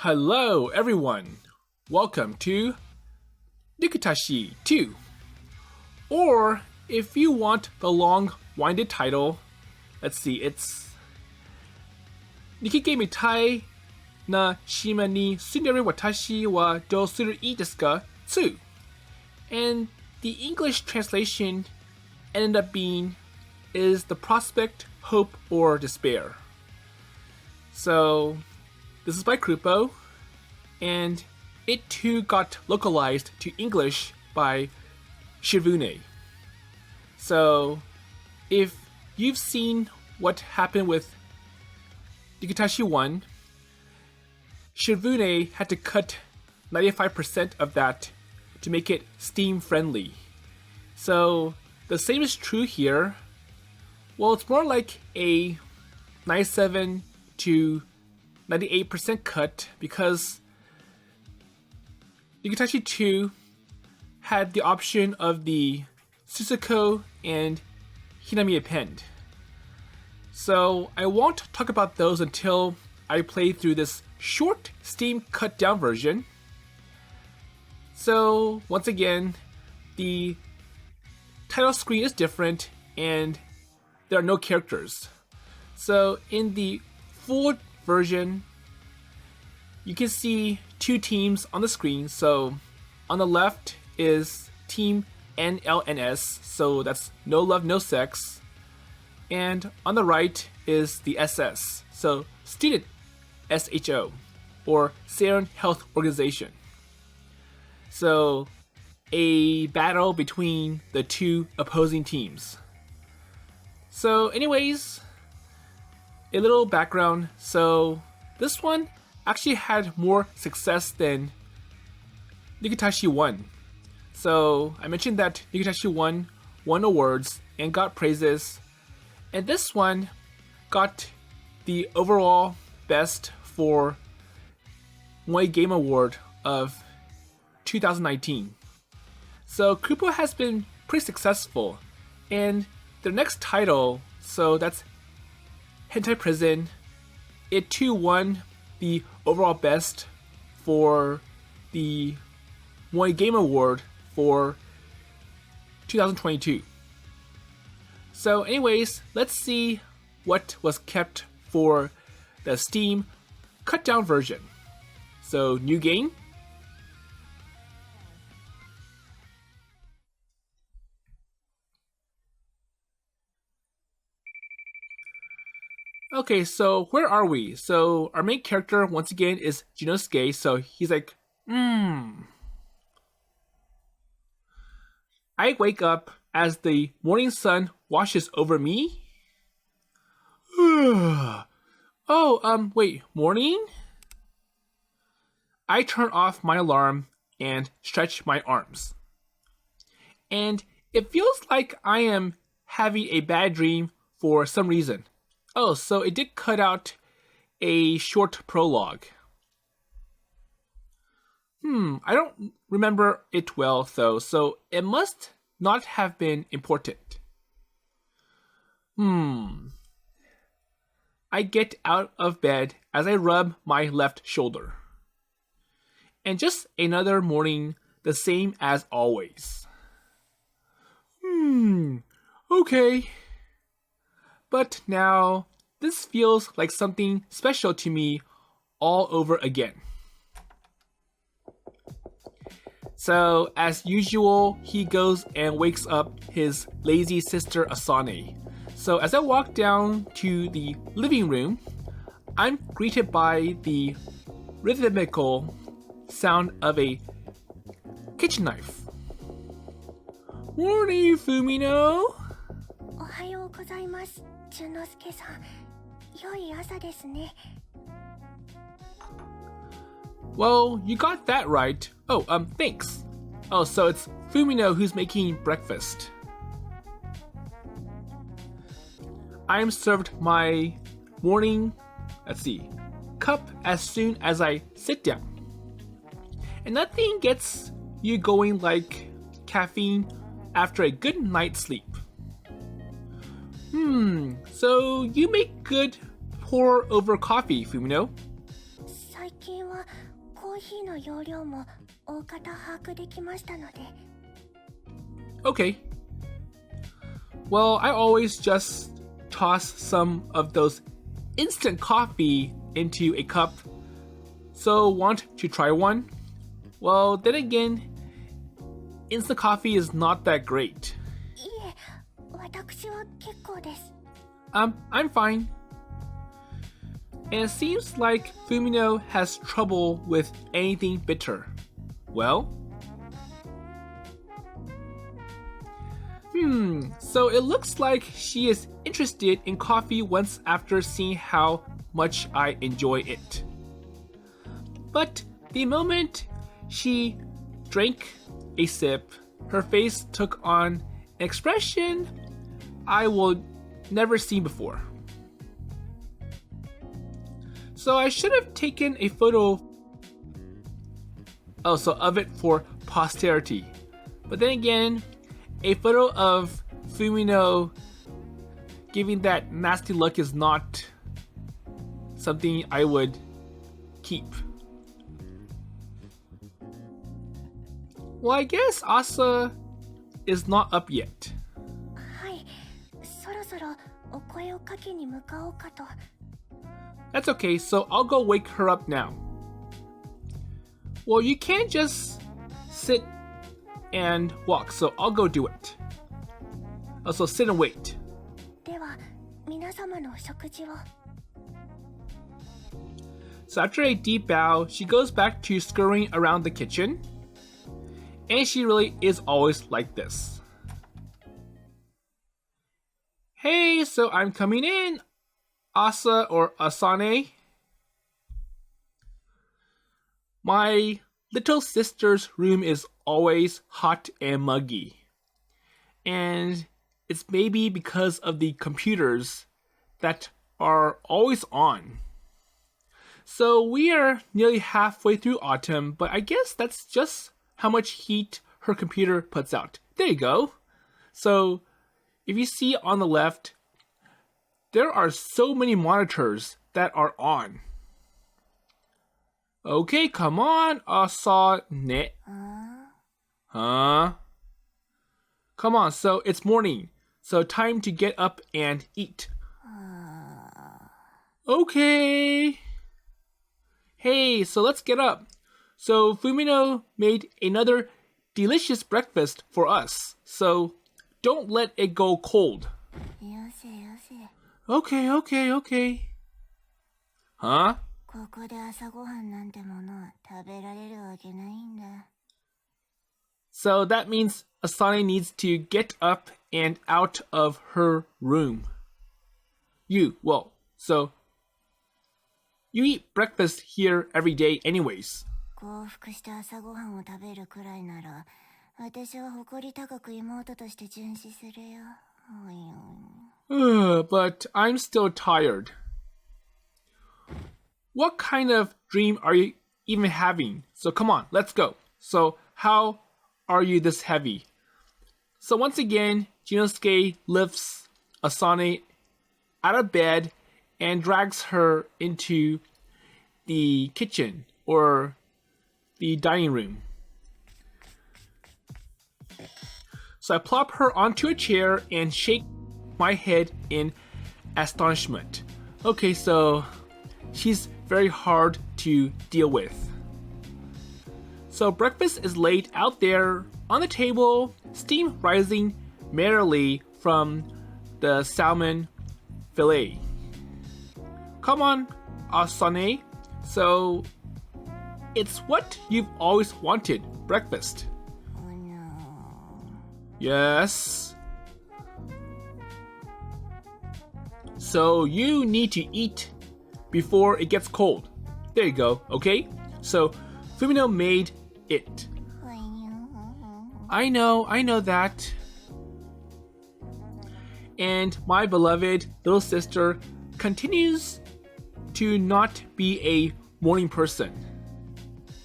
Hello everyone, welcome to Nukitashi 2. Or if you want the long-winded title, let's see, it's 抜きゲーみたいな島に住んでる私はどうすりゃいいですか 2. And the English translation ended up being is the prospect, hope, or despair. So this is by Krupo, and it too got localized to English by Shiravune. So if you've seen what happened with Nukitashi 1, Shiravune had to cut 95% of that to make it Steam friendly. So the same is true here. Well, it's more like a 97 to 98% cut because Nukitashi 2 had the option of the Susuko and Hinami append. So I won't talk about those until I play through this short Steam cut down version. So once again, the title screen is different and there are no characters. So in the full version, you can see two teams on the screen. So on the left is Team NLNS, so that's No Love, No Sex. And on the right is the SS, so Student SHO, or Seiran Health Organization. So a battle between the two opposing teams. So anyways, a little background. So this one actually had more success than Nukitashi 1. So I mentioned that Nukitashi 1 won awards and got praises, and this one got the overall best for Moe Game Award of 2019. So Krupo has been pretty successful, and their next title, so that's Hentai Prison, it too won the overall best for the Moe Game Award for 2022. So anyways, let's see what was kept for the Steam cut down version. So new game. Okay, so where are we? So our main character once again is Junnosuke, so he's like, I wake up as the morning sun washes over me. Wait, morning? I turn off my alarm and stretch my arms. And it feels like I am having a bad dream for some reason. Oh, so it did cut out a short prologue. I don't remember it well though, so it must not have been important. I get out of bed as I rub my left shoulder. And just another morning, the same as always. Okay. But now, this feels like something special to me all over again. So, as usual, he goes and wakes up his lazy sister Asane. So, as I walk down to the living room, I'm greeted by the rhythmical sound of a kitchen knife. Morning, Fumino! おはようございます、淳之介さん。良い朝ですね。Well, you got that right. Oh, thanks. Oh, so it's Fumino who's making breakfast. I'm served my morning, cup as soon as I sit down. And nothing gets you going like caffeine after a good night's sleep. So you make good pour over coffee, Fumino. 最近ははコーヒーの容量も大方把握できましたので。Okay. Well, I always just toss some of those instant coffee into a cup. So, want to try one? Well, then again, instant coffee is not that great. いえ、私は結構です。I'm fine. And it seems like Fumino has trouble with anything bitter. Well? So it looks like she is interested in coffee once after seeing how much I enjoy it. But the moment she drank a sip, her face took on an expression I will never seen before. So I should have taken a photo of it for posterity. But then again, a photo of Fumino giving that nasty look is not something I would keep. Well, I guess Asa is not up yet. はい、そろそろお声をかけに向かおうかと。That's okay, so I'll go wake her up now. Well, you can't just sit and walk, so I'll go do it. Also, sit and wait. では、皆様のお食事を。So after a deep bow, she goes back to scurrying around the kitchen. And she really is always like this. Hey, so I'm coming in, Asa or Asane. My little sister's room is always hot and muggy. And it's maybe because of the computers that are always on. So we are nearly halfway through autumn, but I guess that's just how much heat her computer puts out. There you go. So if you see on the left, there are so many monitors that are on. Okay, come on, Asane. Huh? Come on, so it's morning. So time to get up and eat. Okay. Hey, so let's get up. So Fumino made another delicious breakfast for us. So don't let it go cold. Okay. Huh? ここで朝ごはんなんてものは食べられるわけないんだ。So that means Asane needs to get up and out of her room. So you eat breakfast here every day anyways. 幸福して朝ごはんを食べるくらいなら、私は誇り高く妹として殉死するよ。But I'm still tired. What kind of dream are you even having? So come on, let's go. So how are you this heavy? So once again, Junnosuke lifts Asane out of bed and drags her into the kitchen or the dining room. So I plop her onto a chair and shake my head in astonishment. Okay, so she's very hard to deal with. So breakfast is laid out there on the table, steam rising merrily from the salmon fillet. Come on, Asane. So it's what you've always wanted, breakfast. Oh no. Yes. So you need to eat before it gets cold. There you go, okay? So Fumino made it. I know that. And my beloved little sister continues to not be a morning person.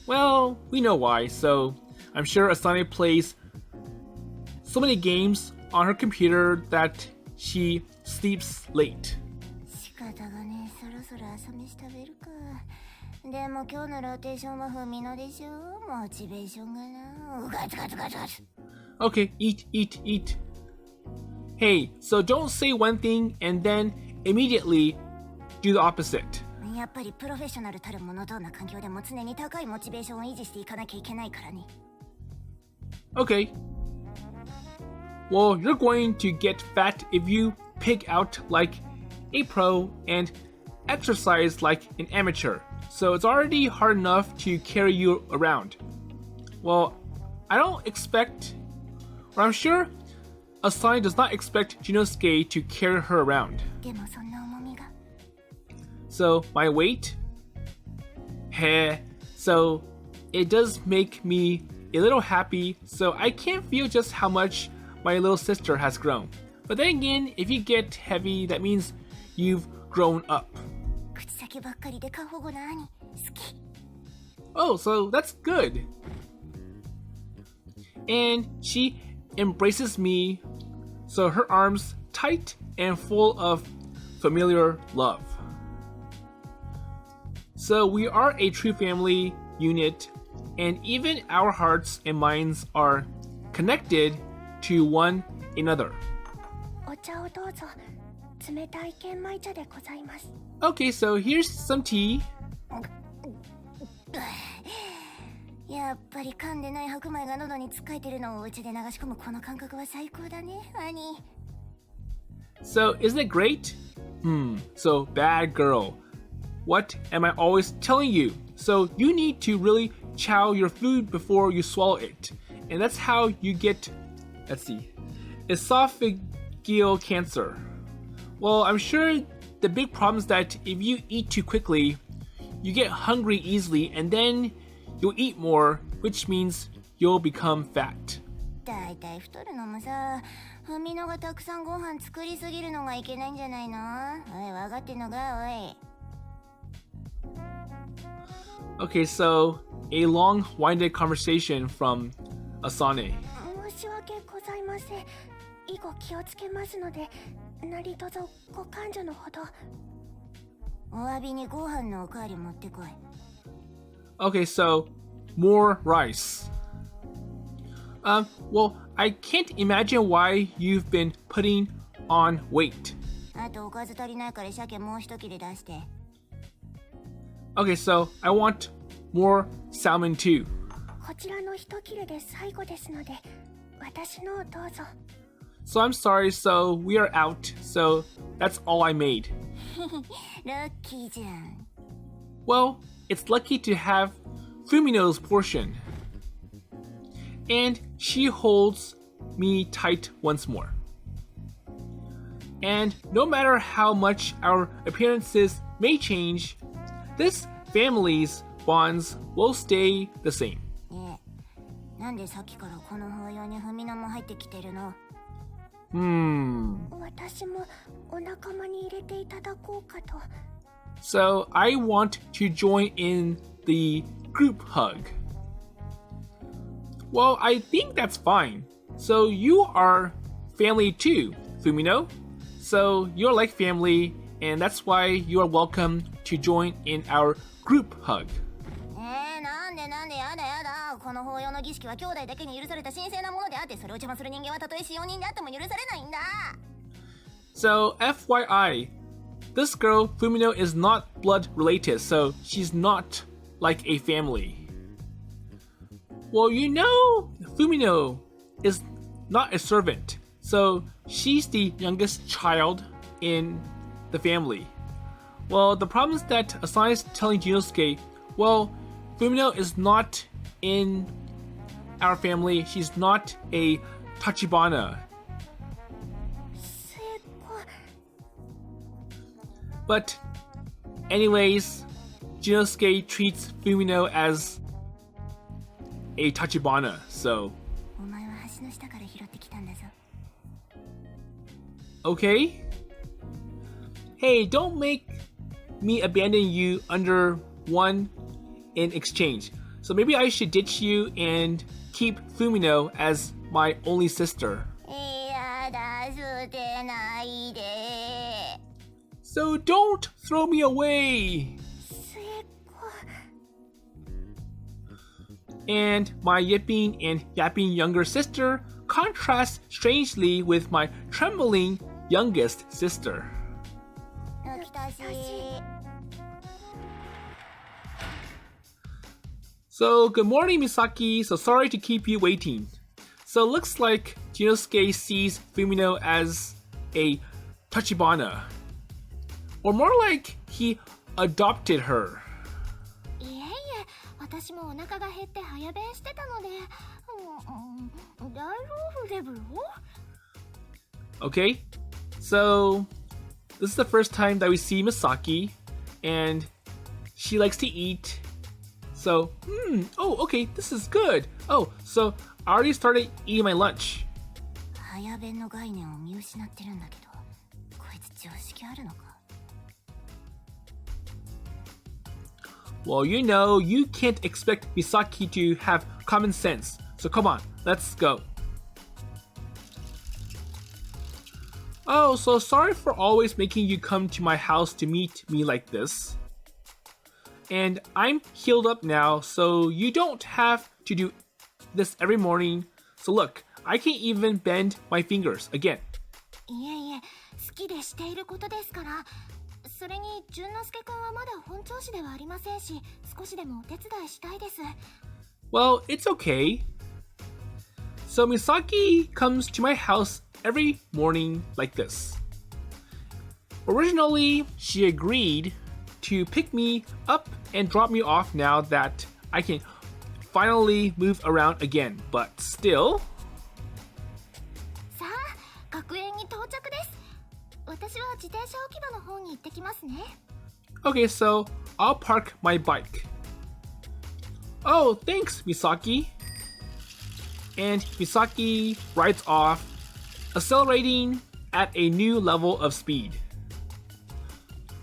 Well, we know why, so I'm sure Asane plays so many games on her computer that she sleeps late. 仕方がね、そろそろ朝飯食べるか。でも今日のローテーションはフミノでしょ。モチベーションがな。ガツガツガツガツ。Okay, eat. Hey, so don't say one thing and then immediately do the opposite. やっぱりプロフェッショナルたるものどんな環境でも常に高いモチベーションを維持していかなきゃいけないからね。Okay. Well, you're going to get fat if you pig out like a pro and exercise like an amateur. So it's already hard enough to carry you around. Well, I don't expect, or I'm sure Asane does not expect Junnosuke to carry her around. でもそんな重みが。So my weight? Heh. So it does make me a little happy, so I can't feel just how much my little sister has grown. But then again, if you get heavy, that means you've grown up. 口先ばっかりで過保護な兄、好き。Oh, so that's good. And she embraces me, so her arms tight and full of familiar love. So we are a true family unit, and even our hearts and minds are connected to one another. お茶をどうぞ。冷たい玄米茶でございます。Okay, so here's some tea. やっぱり噛んでない白米が喉につっかえてるのをうちで流し込むこの感覚は最高だね、兄。So isn't it great? So bad girl. What am I always telling you? So you need to really chow your food before you swallow it. And that's how you get, let's see, esophageal cancer. Well, I'm sure the big problem is that if you eat too quickly, you get hungry easily and then you'll eat more, which means you'll become fat. だいたい太るのもさ、フミノがたくさんご飯作りすぎるのがいけないんじゃないの？おい、分かってんのか、おい。Okay, so a long-winded conversation from Asane. 申し訳ございません。以後気をつけますので、何卒ご勘定のほど。お詫びにご飯のおかわり持ってこい。Okay, so more rice. Well, I can't imagine why you've been putting on weight. あとおかず足りないから鮭もう一切れ出して。Okay, so I want more salmon too. こちらの一切れで最後ですので、私のをどうぞ。So I'm sorry, so we are out. So that's all I made. ラッキーじゃん。Well, it's lucky to have Fumino's portion. And she holds me tight once more. And no matter how much our appearances may change, this family's bonds will stay the same. ねえ、なんでさっきからこの法要にフミノも入ってきてるの？私もお仲間に入れていただこうかと。So I want to join in the group hug. Well, I think that's fine. So you are family too, Fumino. So you're like family, and that's why you are welcome to join in our group hug. なんでやだ。この法要の儀式は兄弟だけに許された神聖なものであって、それを邪魔する人間はたとえ使用人であっても許されないんだ。So FYI, this girl, Fumino, is not blood related, so she's not like a family. Well, you know, Fumino is not a servant, so she's the youngest child in the family. Well, the problem is that Asane is telling Junnosuke, well, Fumino is not in our family. She's not a Tachibana. But anyways, Junnosuke treats Fumino as a Tachibana, so... お前は橋の下から拾ってきたんだぞ。Okay? Hey, don't make me abandon you under one in exchange. So maybe I should ditch you and keep Fumino as my only sister. やだ、捨てないで。So don't throw me away! 末 and my yipping and yapping younger sister contrasts strangely with my trembling youngest sister. Nukitashi. So, good morning, Misaki. So sorry to keep you waiting. So, looks like Junnosuke sees Fumino as a Tachibana. Or more like he adopted her. いえいえ、私もお腹が減って早弁してたので、大丈夫でブロ? Okay, so this is the first time that we see Misaki, and she likes to eat. So, oh, okay, this is good. Oh, so I already started eating my lunch. 早弁の概念を見失ってるんだけど、こいつ常識あるのか? Well, you know, you can't expect Misaki to have common sense. So come on, let's go. Oh, so sorry for always making you come to my house to meet me like this. And I'm healed up now, so you don't have to do this every morning. So look, I can even bend my fingers again. いえいえ、好きでしていることですから。それに、淳之介くんはまだ本調子ではありませんし、少しでもお手伝いしたいです。Well, it's okay. So Misaki comes to my house every morning like this. Originally, she agreed to pick me up and drop me off now that I can finally move around again, but still... さあ、学園に到着です。私は自転車置き場の方に行ってきますね。Okay, so I'll park my bike. Oh, thanks, Misaki. And Misaki rides off, accelerating at a new level of speed.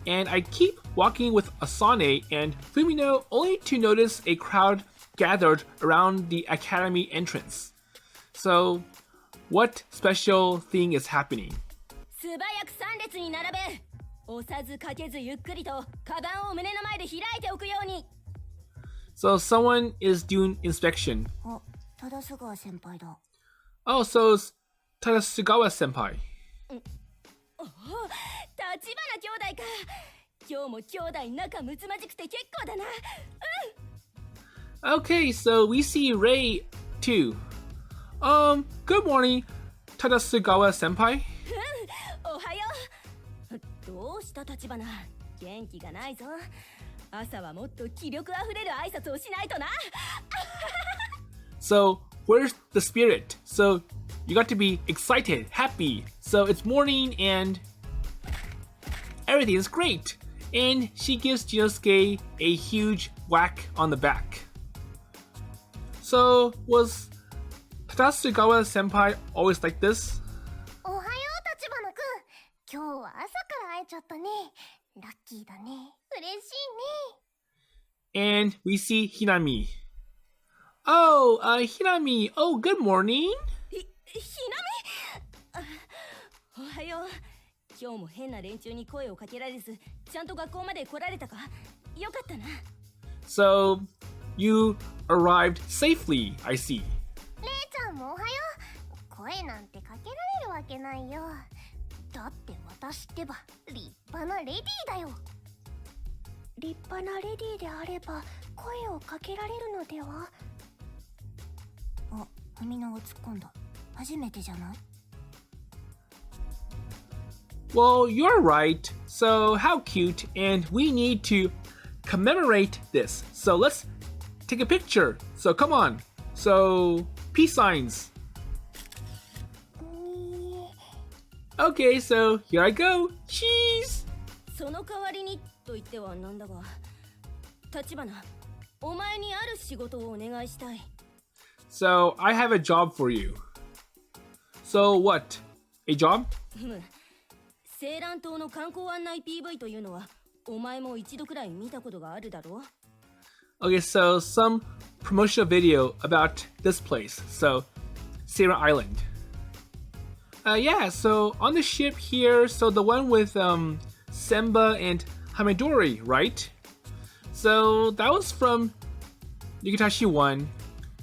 And I keep walking with Asane and Fumino only to notice a crowd gathered around the academy entrance. So, what special thing is happening? 素早く3列に並べ。押さずかけずゆっくりとカバンを胸の前で開いておくように。So someone is doing inspection. あ、Tadasugawa先輩だ。Oh, so it's Tadasugawa senpai. おお、立花兄弟か。今日も兄弟仲睦まじくて結構だな。Okay, so we see Ray too. Good morning, Tadasugawa senpai. おはよう。どうした立花？元気がないぞ。朝はもっと気力あふれる挨拶をしないとな。So, where's the spirit? So, you got to be excited, happy. So, it's morning and everything is great. And she gives Junnosuke a huge whack on the back. So, was Tadasugawa senpai always like this? おはよう、立花くん。今日は朝から会えちゃったね。ラッキーだね。嬉しいね。 And we see Hinami. Oh, Hinami. Oh, good morning. ひなみ。おはよう。今日も変な連中に声をかけられず、ちゃんと学校まで来られたか？よかったな。So, you arrived safely, I see. レイちゃんもおはよう。声なんてかけられるわけないよ。だって私ってば立派なレディーだよ。立派なレディーであれば声をかけられるのでは？あ、フミノが突っ込んだ。初めてじゃない？ Well, you're right. So, how cute. And we need to commemorate this. So, let's take a picture. So, come on. So, peace signs. Okay, so here I go. Cheese! その代わりにと言ってはなんだが、立花、お前にある仕事をお願いしたい。So, I have a job for you. So, what? A job? セーラン島の観光案内 PV というのは、お前も一度くらい見たことがあるだろう？ Okay, so some promotional video about this place. So, Seiran Island. Yeah, so on the ship here, so the one with Semba and Hamedori, right? So that was from Nukitashi 1.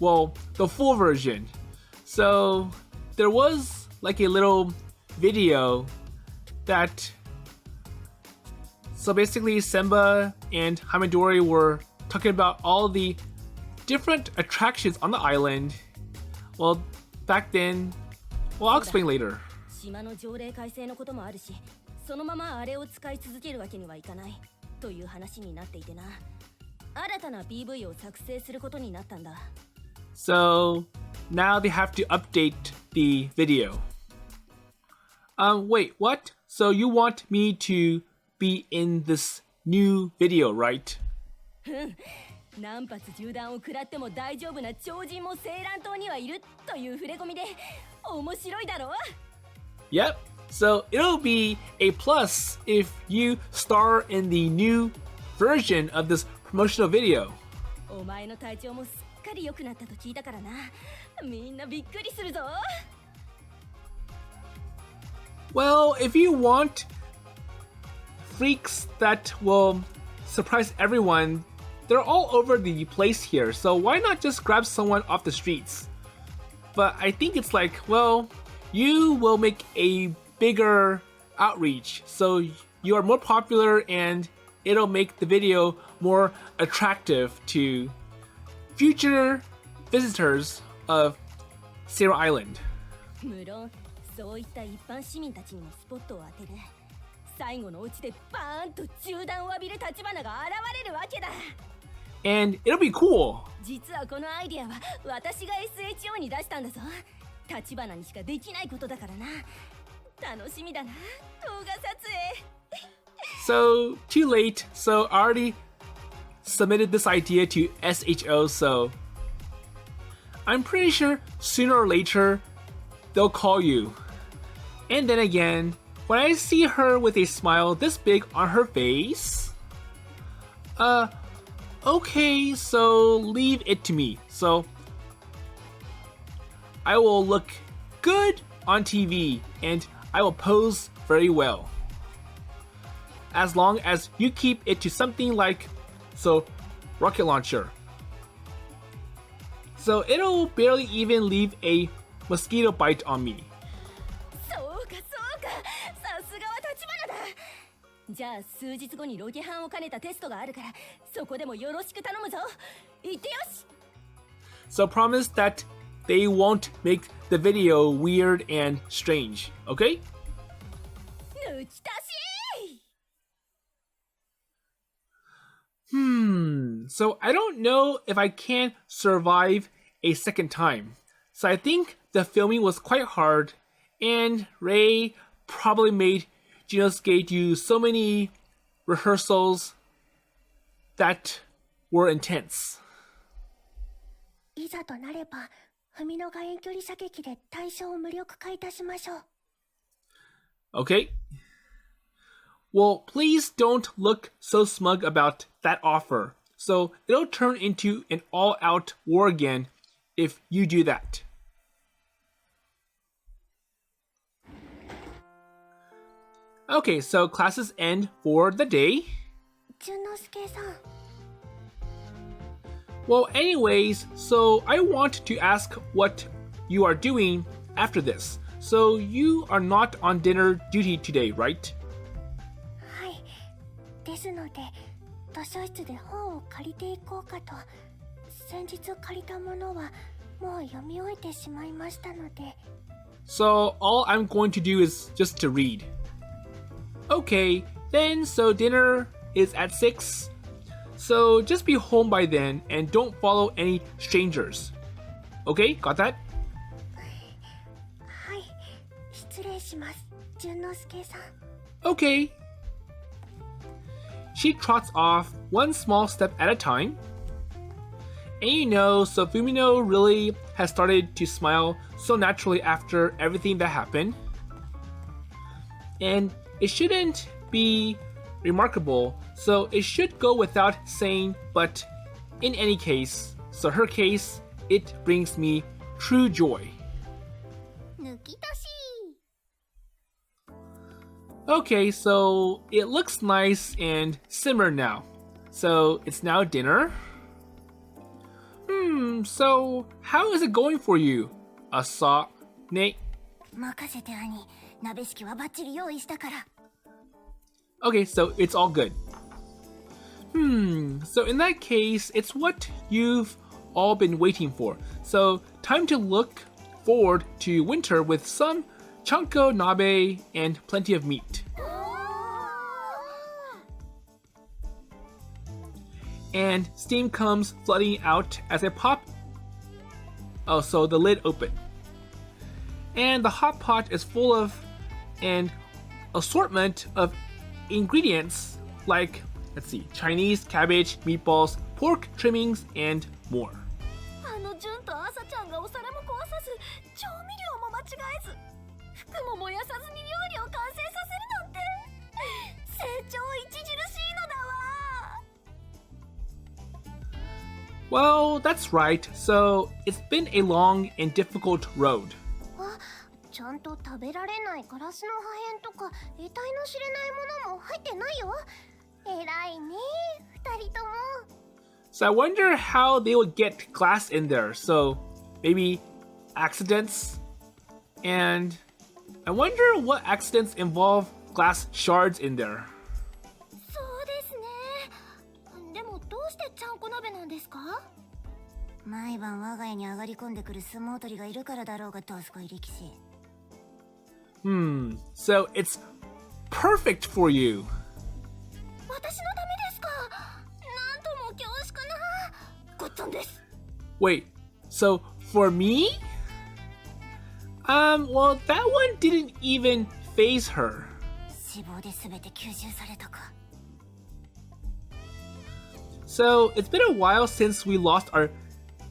well, the full version. So there was like a little video that, so basically Senba and Hamedori were talking about all the different attractions on the island. Well, back then, well, I'll explain later. 島の条例改正のこともあるし、そのままあれを使い続けるわけにはいかないという話になっていてな。新たな PV を作成することになったんだ。So now they have to update the video. Wait, what? So you want me to be in this new video, right? 何発銃弾を食らっても大丈夫な超人もセーラン島にはいるという触れ込みで面白いだろう。 Yep. So it'll be a plus if you star in the new version of this promotional video. お前の体調もすっかり良くなったと聞いたからな。みんなびっくりするぞ。 Well, if you want freaks that will surprise everyone, they're all over the place here, so why not just grab someone off the streets? But I think it's like, well, you will make a bigger outreach, so you are more popular and it'll make the video more attractive to future visitors of Seiran Island. 無論そういった一般市民たちにもスポットを当てる。最後のオチでバーンと銃弾を浴びる立花が現れるわけだ。 And it'll be cool. 実はこのアイディアは私が SHO に出したんだぞ。立花にしかできないことだからな。楽しみだな、動画撮影。 So, too late. So, I already submitted this idea to SHO, so I'm pretty sure sooner or later they'll call you. And then again, when I see her with a smile this big on her face, okay, so leave it to me. So I will look good on TV and I will pose very well. As long as you keep it to something like, so, rocket launcher. So it'll barely even leave a mosquito bite on me. そうかそうか、さすがは立花だ。じゃあ数日後にロケハンを兼ねたテストがあるから、そこでもよろしく頼むぞ。行ってよし。 So promise that they won't make the video weird and strange, okay? 抜き足し。 So I don't know if I can survive a second time. So I think the filming was quite hard, and Ray probably made Junnosuke do so many rehearsals that were intense. いざとなれば、Fuminoが遠距離射撃で対象を無力化いたしましょう。 Okay? Well, please don't look so smug about that offer. So it'll turn into an all-out war again if you do that. Okay, so classes end for the day. 淳之介さん。 Well, anyways, so I want to ask what you are doing after this. So you are not on dinner duty today, right? はい。ですので、図書室で本を借りていこうかと。先日借りたものはもう読み終えてしまいましたので。 So all I'm going to do is just to read. Okay, then so dinner is at 6. So just be home by then and don't follow any strangers. Okay, got that? はい。失礼します。淳之介さん。 Okay. She trots off one small step at a time. And you know, so Fumino really has started to smile so naturally after everything that happened. And it shouldn't be remarkable, so it should go without saying, but in any case, so her case, it brings me true joy. 抜き足し。 Okay, so it looks nice and simmered now. So it's now dinner. So how is it going for you, Asane? 任せて兄、鍋敷きはバッチリ用意したから。Okay, so it's all good. So in that case, it's what you've all been waiting for. So time to look forward to winter with some chanko nabe and plenty of meat. And steam comes flooding out as I pop. Oh, so the lid open. And the hot pot is full of an assortment of ingredients like, let's see, Chinese cabbage, meatballs, pork trimmings, and more. ジュンとアサちゃんがお皿も壊さず、調味料も間違えず、服も燃やさずに料理を完成させるなんて、成長著しいのだわ。Well, that's right. So it's been a long and difficult road. ちゃんと食べられないガラスの破片とか得体の知れないものも入ってないよ。偉いね、二人とも。So I wonder how they would get glass in there. So maybe accidents? And I wonder what accidents involve glass shards in there. そうですね。でもどうしてちゃんこ鍋なんですか？毎晩我が家に上がり込んでくる相撲取りがいるからだろうが、どすこい力士。So it's perfect for you. 私のためですか？なんとも恐縮な。ごっつんです。Wait, so for me? Well, that one didn't even faze her. 脂肪で全て吸収されたか。So it's been a while since we lost our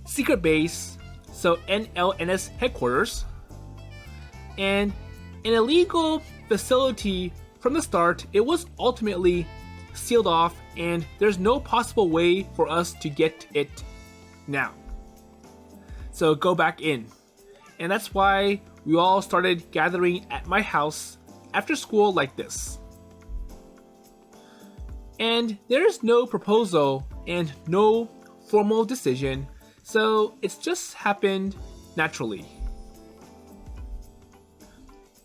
secret base, so NLNS headquarters, and an illegal facility from the start. It was ultimately sealed off, and there's no possible way for us to get it now. So go back in. And that's why we all started gathering at my house after school like this. And there's no proposal and no formal decision, so it's just happened naturally.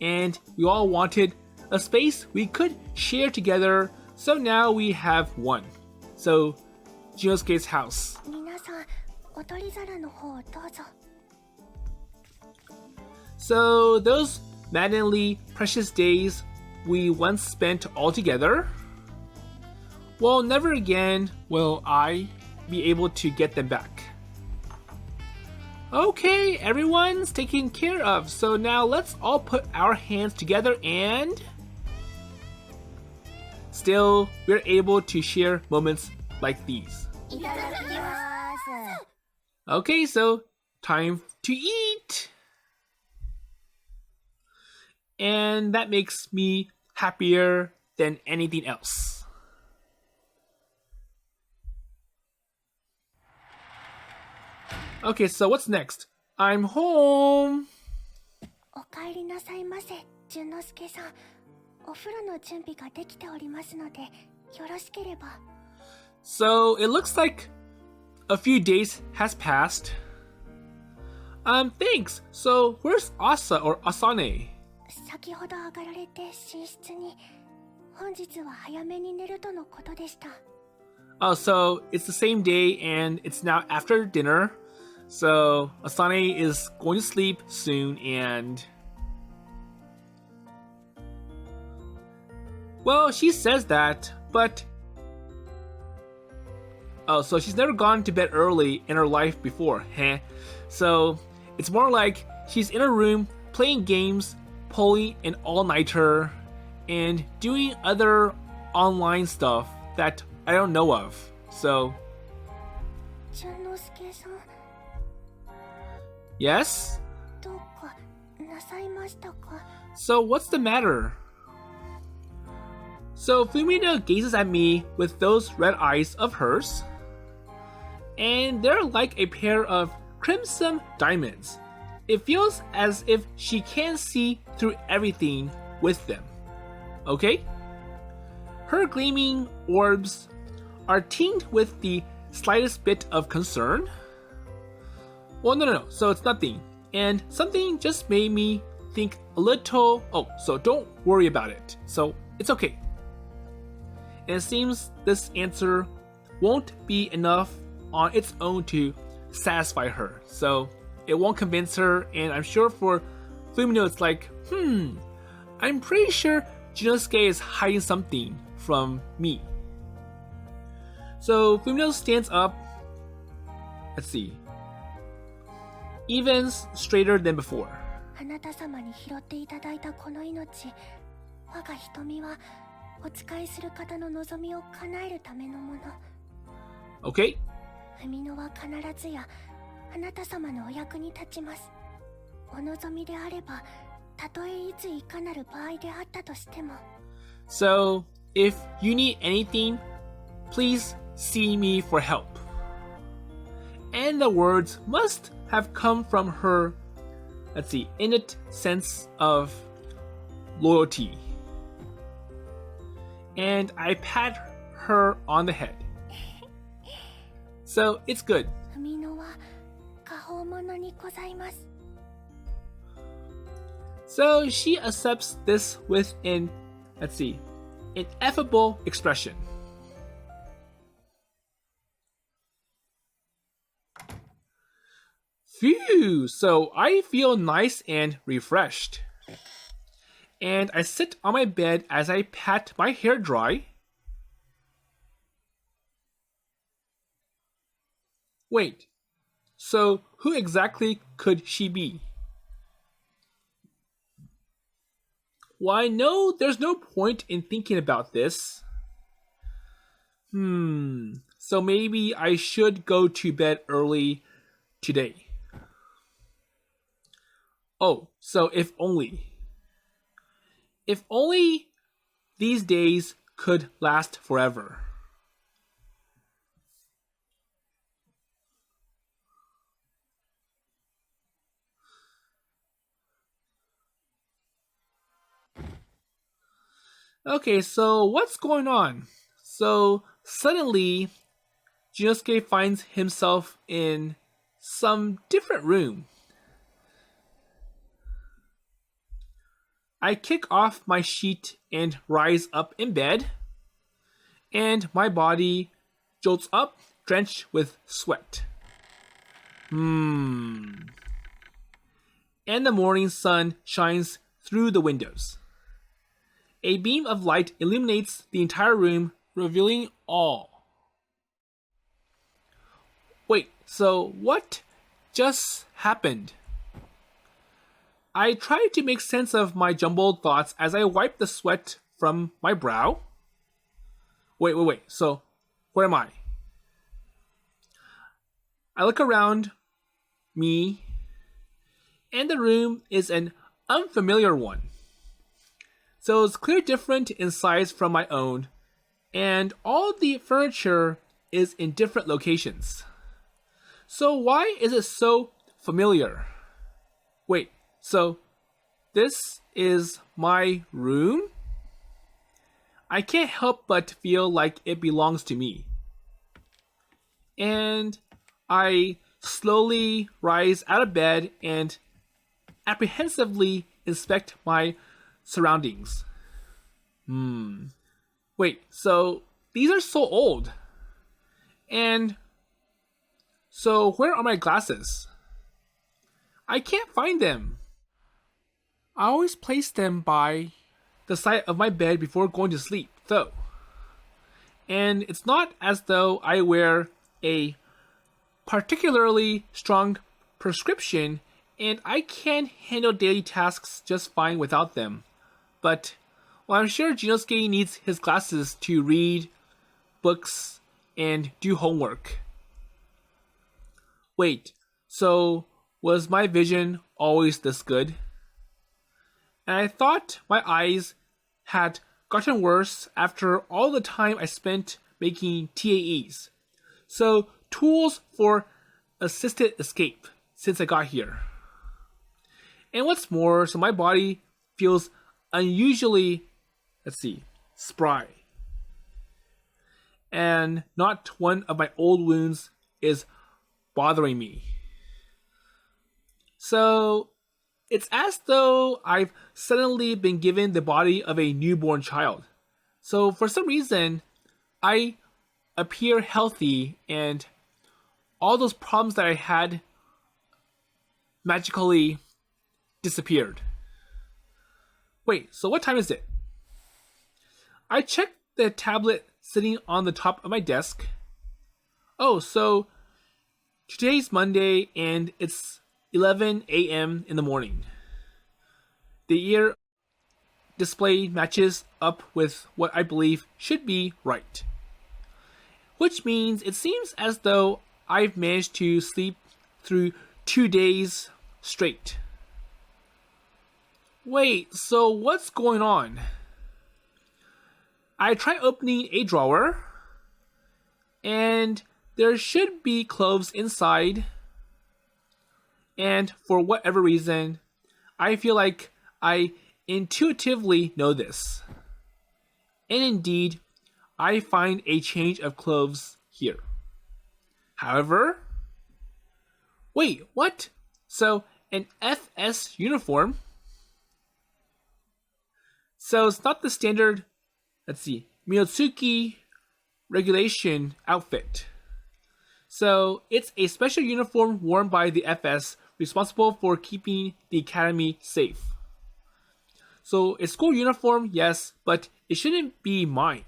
And we all wanted a space we could share together, so now we have one. So, Junnosuke's house. 皆さん、お取り皿の方をどうぞ。So, those maddeningly precious days we once spent all together, well, never again will I be able to get them back. Okay, everyone's taken care of, so now let's all put our hands together and... Still, we're able to share moments like these. いただきます。Okay, so time to eat! And that makes me happier than anything else. Okay, so what's next? I'm home! お帰りなさいませ、淳之介さん。お風呂の準備ができておりますので、よろしければ。So, it looks like a few days has passed. Thanks. So, where's Asa or Asane? 先ほど上がられて寝室に。本日は早めに寝るとのことでした。Oh, so it's the same day and it's now after dinner. So, Asane is going to sleep soon and... Well, she says that, but... Oh, so she's never gone to bed early in her life before, huh? So, it's more like she's in her room playing games, pulling an all-nighter, and doing other online stuff that I don't know of. So... 淳之介さん。 Yes? どうかなさいましたか? So what's the matter? So Fumino gazes at me with those red eyes of hers, and they're like a pair of crimson diamonds. It feels as if she can see through everything with them. Okay? Her gleaming orbs are tinged with the slightest bit of concern. Well, no. So it's nothing. And something just made me think a little. Oh, so don't worry about it. So it's okay. And it seems this answer won't be enough on its own to satisfy her. So it won't convince her. And I'm sure for Fumino, it's like, I'm pretty sure Junnosuke is hiding something from me. So Fumino stands up. Let's see. Even straighter than before. あなた様に拾っていただいたこの命、我が瞳はお仕えする方の望みを叶えるためのもの。Okay. 文野は必ずやあなた様のお役に立ちます。お望みであれば、たとえいついかなる場合であったとしても。So, if you need anything, please see me for help. And the words must have come from her, let's see, innate sense of loyalty. And I pat her on the head. So, it's good. 文野は果報者にございます。So she accepts this with an, let's see, an affable expression. Phew, so I feel nice and refreshed. And I sit on my bed as I pat my hair dry. Wait, so who exactly could she be? Why, no, there's no point in thinking about this. So maybe I should go to bed early today. Oh, so if only. If only these days could last forever. Okay, so what's going on? So suddenly, Junnosuke finds himself in some different room. I kick off my sheet and rise up in bed, and my body jolts up, drenched with sweat. And the morning sun shines through the windows. A beam of light illuminates the entire room, revealing all. Wait, so what just happened? I try to make sense of my jumbled thoughts as I wipe the sweat from my brow. Wait, so where am I? I look around me, and the room is an unfamiliar one. So it's clearly different in size from my own, and all the furniture is in different locations. So why is it so familiar? Wait, so this is my room? I can't help but feel like it belongs to me. And I slowly rise out of bed and apprehensively inspect my surroundings. Wait, so these are so old. And so where are my glasses? I can't find them. I always place them by the side of my bed before going to sleep, though. And it's not as though I wear a particularly strong prescription, and I can handle daily tasks just fine without them. But, well, I'm sure Junnosuke needs his glasses to read books and do homework. Wait, so was my vision always this good? And I thought my eyes had gotten worse after all the time I spent making TAEs. So, tools for assisted escape since I got here. And what's more, so my body feels unusually, spry. And not one of my old wounds is bothering me. So it's as though I've suddenly been given the body of a newborn child. So for some reason, I appear healthy and all those problems that I had magically disappeared. Wait, so what time is it? I checked the tablet sitting on the top of my desk. Oh, so today's Monday and it's 11 a.m. in the morning. The year display matches up with what I believe should be right. Which means it seems as though I've managed to sleep through 2 days straight. Wait, so what's going on? I try opening a drawer, and there should be clothes inside, and for whatever reason, I feel like I intuitively know this. And indeed, I find a change of clothes here. However, wait, what? So, an FS uniform? So it's not the standard, Miyotsuki regulation outfit. So it's a special uniform worn by the FS responsible for keeping the academy safe. So a school uniform, yes, but it shouldn't be mine.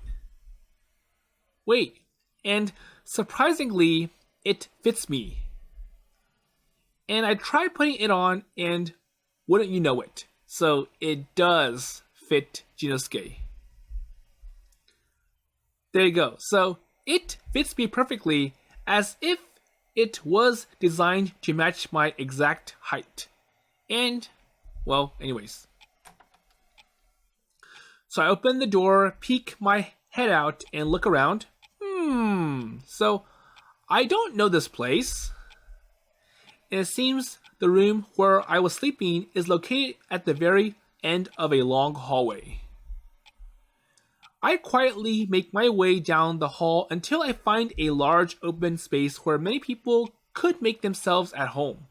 Wait, and surprisingly, it fits me. And I tried putting it on and wouldn't you know it. So it does fit Junnosuke. There you go. So it fits me perfectly as if it was designed to match my exact height. And, well, anyways. So I open the door, peek my head out, and look around. So I don't know this place. And it seems the room where I was sleeping is located at the very end of a long hallway. I quietly make my way down the hall until I find a large open space where many people could make themselves at home.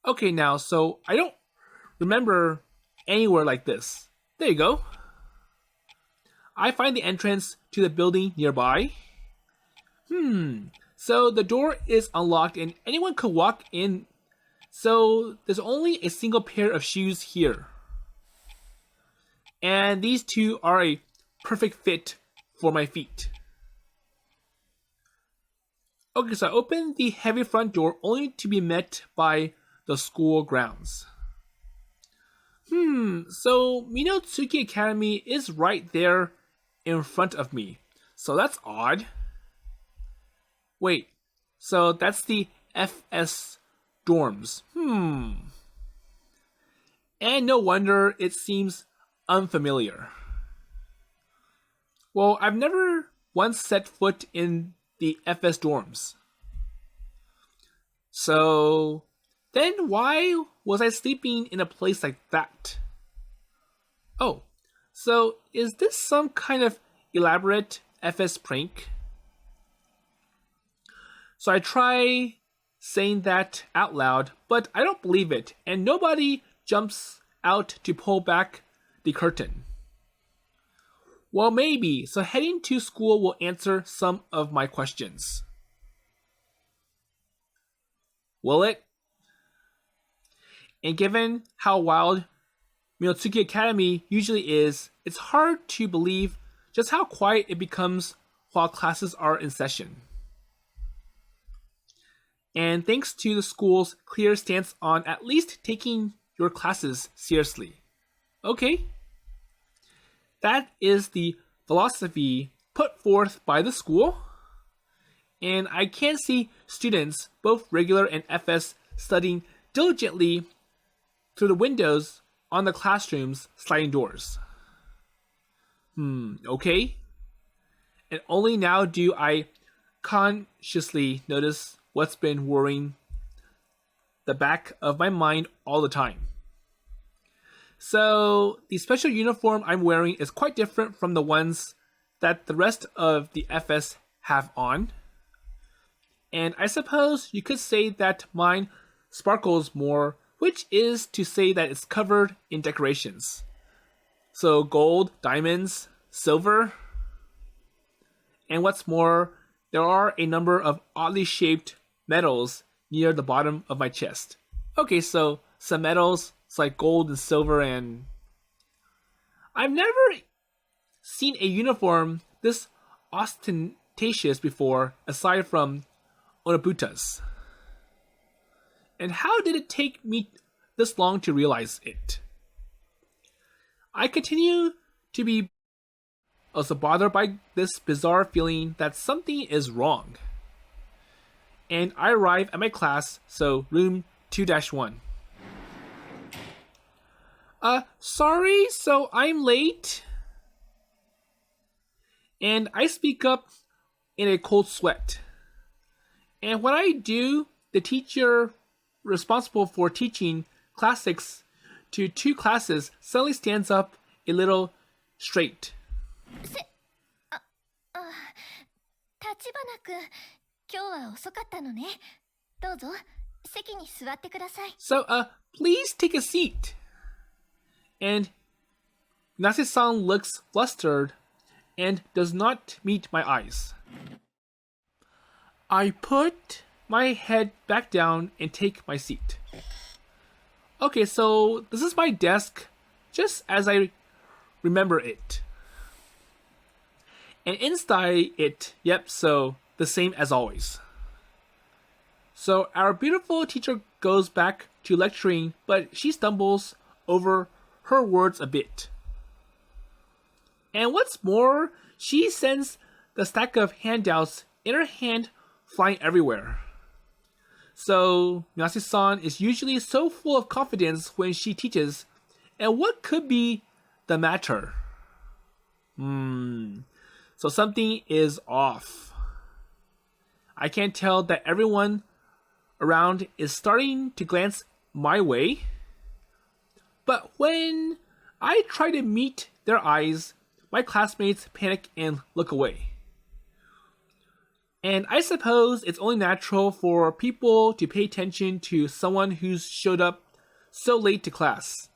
Okay, now, so I don't remember anywhere like this. There you go. I find the entrance to the building nearby. So the door is unlocked and anyone could walk in. So there's only a single pair of shoes here. And these two are a perfect fit for my feet. Okay, so I open the heavy front door only to be met by the school grounds. So Minotsuki Academy is right there in front of me. So that's odd. Wait, so that's the FS dorms. And no wonder it seems unfamiliar. Well, I've never once set foot in the FS dorms. So then why was I sleeping in a place like that? Oh, so is this some kind of elaborate FS prank? So I try saying that out loud, but I don't believe it, and nobody jumps out to pull back the curtain. Well, maybe, so heading to school will answer some of my questions. Will it? And given how wild Minotsuki Academy usually is, it's hard to believe just how quiet it becomes while classes are in session. And thanks to the school's clear stance on at least taking your classes seriously. Okay. That is the philosophy put forth by the school. And I can see students, both regular and FS, studying diligently through the windows on the classroom's sliding doors. Okay. And only now do I consciously notice what's been worrying the back of my mind all the time. So the special uniform I'm wearing is quite different from the ones that the rest of the FS have on. And I suppose you could say that mine sparkles more, which is to say that it's covered in decorations. So gold, diamonds, silver. And what's more, there are a number of oddly shaped medals near the bottom of my chest. Okay, so some medals, it's like gold and silver, and I've never seen a uniform this ostentatious before, aside from Onobuta's. And how did it take me this long to realize it? I continue to be also bothered by this bizarre feeling that something is wrong. And I arrive at my class, so room 2-1. Sorry, so I'm late. And I speak up in a cold sweat. And when I do, the teacher responsible for teaching classics to 2 classes suddenly stands up a little straight. 立花君、今日は遅かったのね。どうぞ、席に座ってください。So, please take a seat. And Nase-san looks flustered and does not meet my eyes. I put my head back down and take my seat. Okay, so this is my desk, just as I remember it. And inside it, yep, so the same as always. So our beautiful teacher goes back to lecturing, but she stumbles over her words a bit. And what's more, she sends the stack of handouts in her hand flying everywhere. So Nase-san is usually so full of confidence when she teaches, and what could be the matter? So something is off. I can tell that everyone around is starting to glance my way. But when I try to meet their eyes, my classmates panic and look away. And I suppose it's only natural for people to pay attention to someone who's showed up so late to class.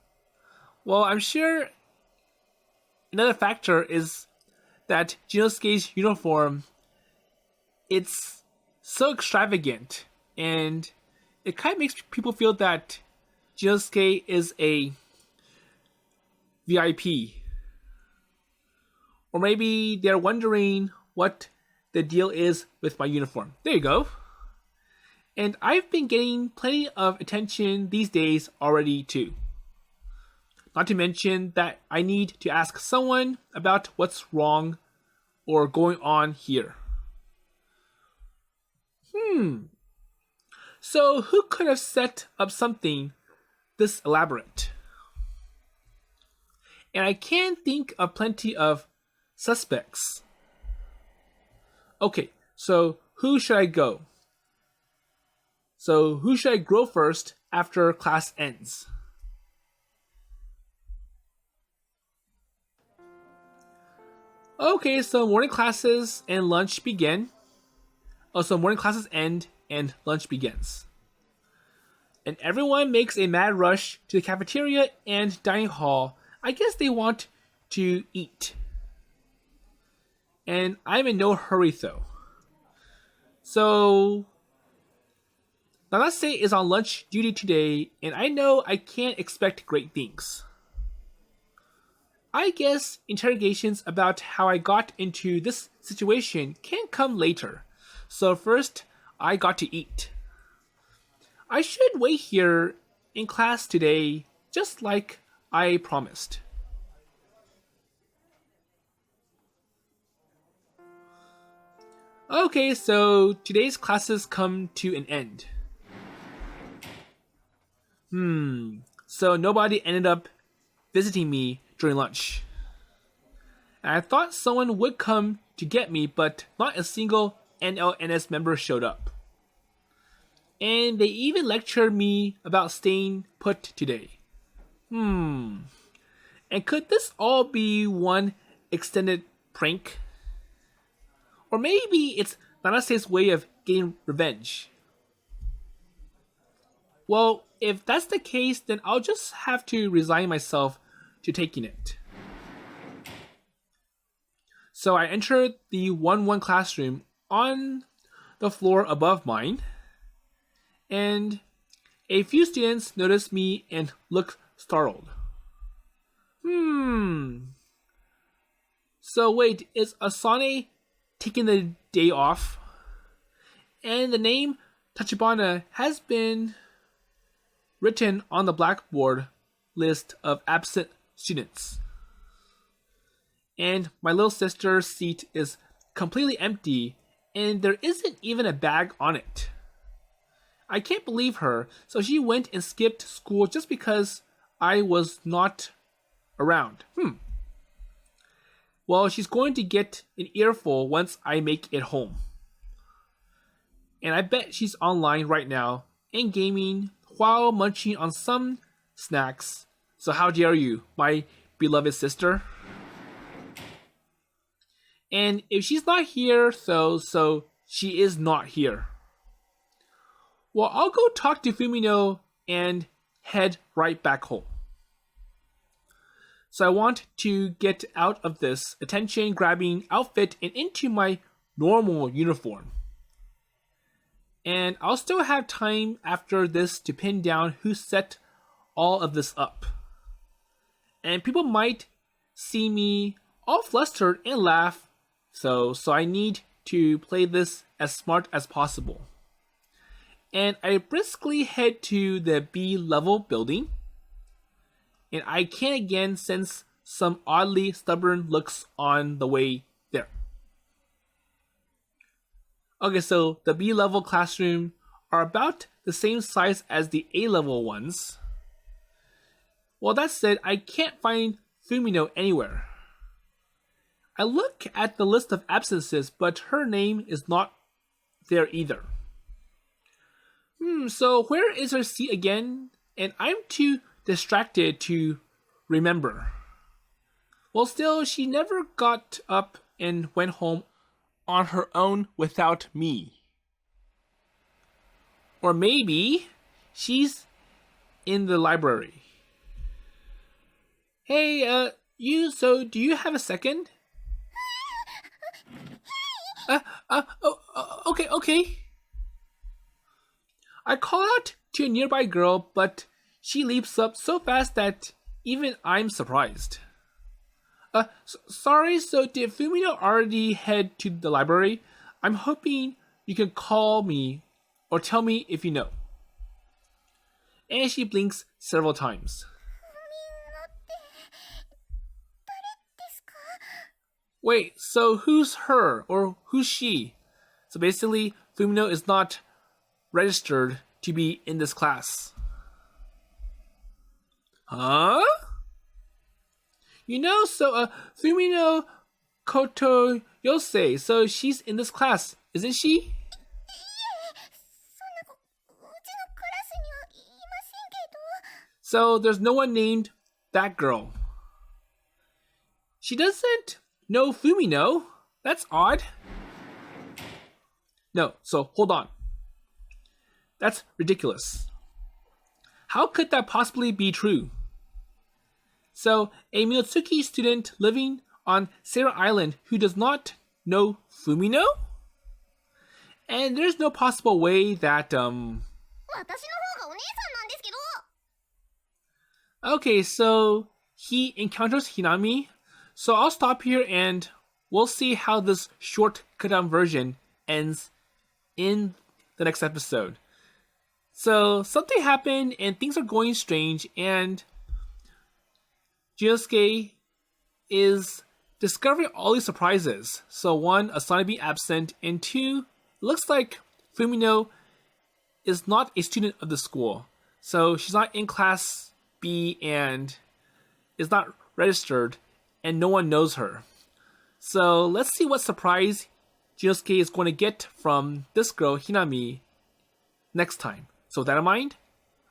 Well, I'm sure another factor is that Junnosuke's uniform, it's so extravagant, and it kind of makes people feel that Junnosuke is a VIP. Or maybe they're wondering what the deal is with my uniform. There you go. And I've been getting plenty of attention these days already too. Not to mention that I need to ask someone about what's wrong or going on here. So who could have set up something this elaborate? And I can think of plenty of suspects. Okay, so who should I go? So who should I grow first after class ends? Okay, so morning classes and lunch begin. Also, morning classes end and lunch begins. And everyone makes a mad rush to the cafeteria and dining hall. I guess they want to eat. And I'm in no hurry though. So Nanase is on lunch duty today, and I know I can't expect great things. I guess interrogations about how I got into this situation can come later. So first, I got to eat. I should wait here in class today, just like I promised. Okay, so today's classes come to an end. So nobody ended up visiting me during lunch. And I thought someone would come to get me, but not a single NLNS member showed up. And they even lectured me about staying put today. And could this all be one extended prank? Or maybe it's Nanase's way of getting revenge. Well, if that's the case, then I'll just have to resign myself to taking it. So I entered the 1-1 classroom on the floor above mine, and a few students noticed me and looked startled. So wait, is Asane taking the day off? And the name Tachibana has been written on the blackboard list of absent students. And my little sister's seat is completely empty, and there isn't even a bag on it. I can't believe her, so she went and skipped school just because I was not around. Well, she's going to get an earful once I make it home. And I bet she's online right now and gaming while munching on some snacks. So how dare you, my beloved sister? And if she's not here, so she is not here. Well, I'll go talk to Fumino and head right back home. So I want to get out of this attention-grabbing outfit and into my normal uniform. And I'll still have time after this to pin down who set all of this up. And people might see me all flustered and laugh, so I need to play this as smart as possible. And I briskly head to the B-level building, and I can again sense some oddly stubborn looks on the way there. Okay, so the B-level classroom are about the same size as the A-level ones. Well, that said, I can't find Fumino anywhere. I look at the list of absences, but her name is not there either. So where is her seat again? And I'm too distracted to remember. Well, still, she never got up and went home on her own without me. Or maybe she's in the library. Hey, so do you have a second? Okay. I call out to a nearby girl, but she leaps up so fast that even I'm surprised. Sorry, so did Fumino already head to the library? I'm hoping you can call me or tell me if you know. And she blinks several times. Wait, so who's her or who's she? So basically, Fumino is not registered to be in this class. Huh? So Fumino Kotoyose, so she's in this class, isn't she? So there's no one named that girl. She doesn't know Fumino? That's odd. No, so hold on. That's ridiculous. How could that possibly be true? So, a Mitsuki student living on Seiran Island who does not know Fumino? And there's no possible way that, Okay, so he encounters Hinami. So I'll stop here and we'll see how this short cut-down version ends in the next episode. So something happened and things are going strange, and Junnosuke is discovering all these surprises. So one, Asane being absent, and two, it looks like Fumino is not a student of the school. So she's not in class B and is not registered, and no one knows her. So let's see what surprise Junnosuke is going to get from this girl, Hinami, next time. So with that in mind,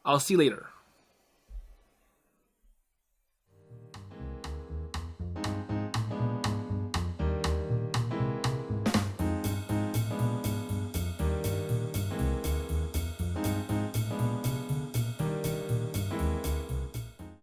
I'll see you later.